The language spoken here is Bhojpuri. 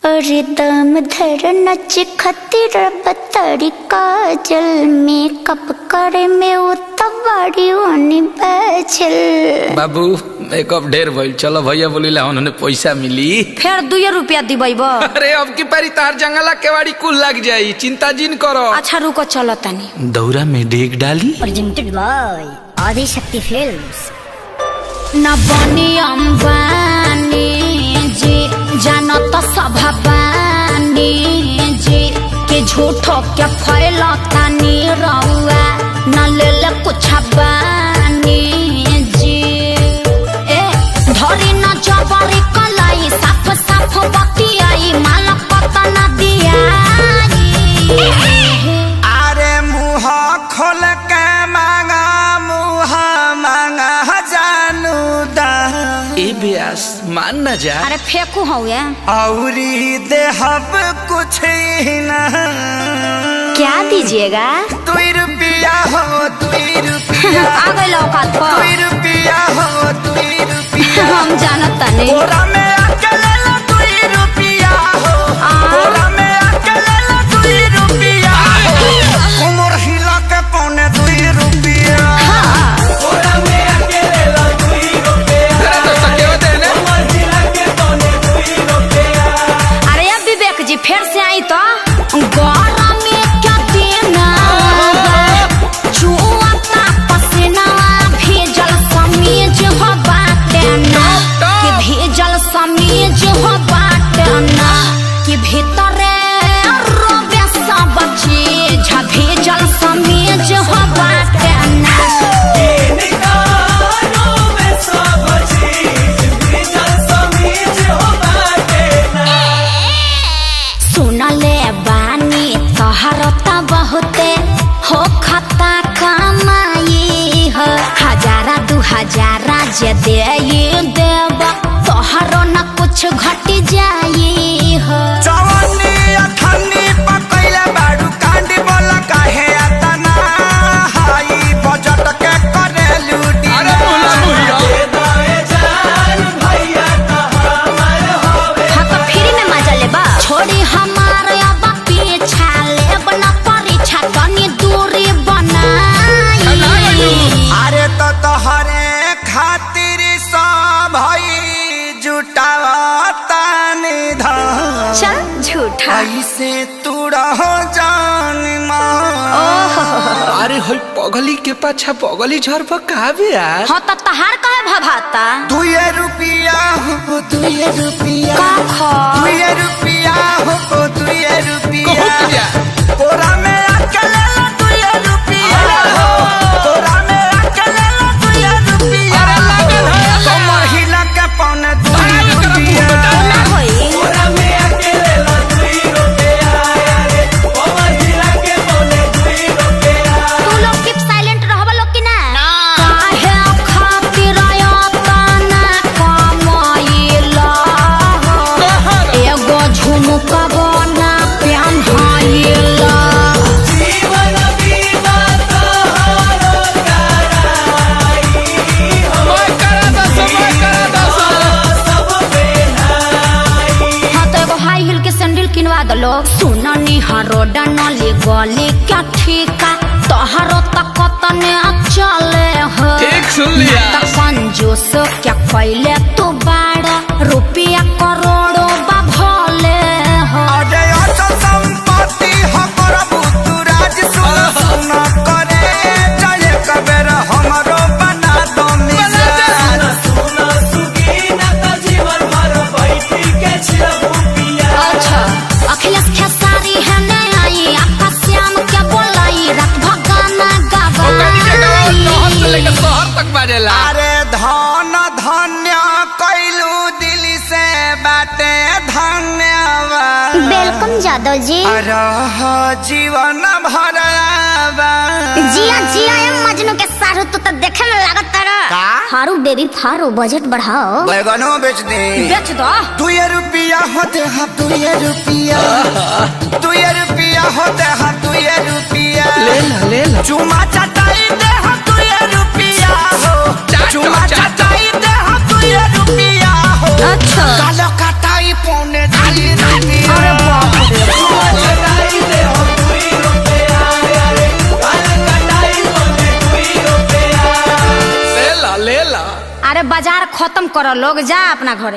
अरे दम धर नच खतिर बतरी काजल मेकअप करे में उतवाड़ी ओनी बैचल। बाबू मेकअप ढेर भइल, चलो भैया बोलिला उन्होंने पैसा मिली फिर 2 रुपया दिबैब। अरे अब की पारी तार जंगला केवाड़ी कुल लग जाई, चिंता जिन करो। अच्छा रुको चलो तनी दौरा में डेग डाली। Presented by Adishakti films. न बनी अंबानी जी जानत सभाबानी जी के झूठो के फैलतानी रउआ न ले कुछ बानी जी। ए धरी न जबरी कलाई साफ साफ बतियाई माला पता न दियाई। अरे मुँह खोल के मांगा मुँह मांगा जानू दा ए ब्यास मान न जा। अरे फेंकू हो या औरी देहब कुछ ही ना। क्या दीजिएगा? 2 रुपया हो 2 रुपया आ गए औकात पर। 2 रुपया हो 2 रुपया हम जानत नहीं। बोरा में आके ले लो 2 रुपया हो। बोरा में आके ले लो 2 रुपया हो। उमर हिला के पौने 2 रुपया। बोरा में आके ले लो 2 रुपया। उमर हिला के पौने 2 रुपया। अरे अब विवेक जी फिर से आई तो गौरा में क्या देना चुआता पसीना भेजल समीज हो बाटे ना कि भेजल समीज हो बाटे ना कि भीतरे रोबे सब चीज भेजल समीज हो बाटे ना। सुनले बानी तोहरता बहुते हो खता कमाई हो 1000-2000 जे दे देब तोहरो न कुछ घट जाई हो। जवानी अठन्नी पकैले बाडू कांडी बोला काहे अतना हाई बजट के करे लूटी। अरे बोला बुढ़िया जान भैया तो हमार होवे। हाँ तो फ्री में मजा लेबा छोड़ी हमार अब पीछा लेब न परीक्षा तनी दूरी बनाई। अरे तो तोहरे खातिर सब भई जुटावता निधन। चल झूठा ऐसे तू रहो जान मान। अरे होई पगली के पाछा पगली झर पर का ब्यास। हाँ तो तहार कहे भभाता 2 रुपया हो 2 रुपया। का खा 2 रुपया हो 2 रुपया। कहत जा। बोरा में आके ले लो 2 रुपया हो। बोरा में आके ले लो 2 रुपया। अरे लागल है। कमर हिला के पौने 2 रुपया। ना होई बोरा में आके ले लो 2 रुपया। अरे कमर हिला के पौने 2 रुपया। तू लोग कीप साइलेंट रहबा लोग की ना काहे खातिर आतना कमाइला एगो झुमका बना पेन्हाइला। जीवन बीमा तोहरो कराई हो। समय करा दस सब बेनाई। हाँ तो एगो हाई हिल के सैंडल किनवा दलो। सुननी हरोडा नली गली क्या ठीका तोहरो तक तने चले हो। ठीक सुन लिया। त कंजूस क्या कैले तू बाड़ा रुपया करोड़ों बा भले हो। अरे अचल संपत्ति हो करबू तू राज सुन करे जाए कबेर हमरो बना दो मिजान। सुन सुगीना त जीवन भर बैठी के छिरबू पिया। अच्छा अखिलेश खेसारी है ने आई आपका श्याम क्या बोलाई रात भगाना लेकर गावाई। शहर तक बाजेला। अरे धन धन्य कैलू दिल से बाटे धन्यवाद। वेलकम जादव जी। रह जीवन भर जिया जिया मजनू के सारू तू तो देखे में लागत तारा। का? हारू बेबी फारू बजट बढ़ाओ। बैगनो बेच दे। बेच दो 2 रुपया होते हैं 2 रुपया। 2 रुपया होते हैं 2 रुपया। ले ला चुमा चटाई दे हम 2 रुपया हो। चुमा चटाई दे हम 2 रुपया हो। अच्छा कालो कटाई पौने 2 रुपया। ले ला। अरे बाजार खत्म करो लोग, जा अपना घरे।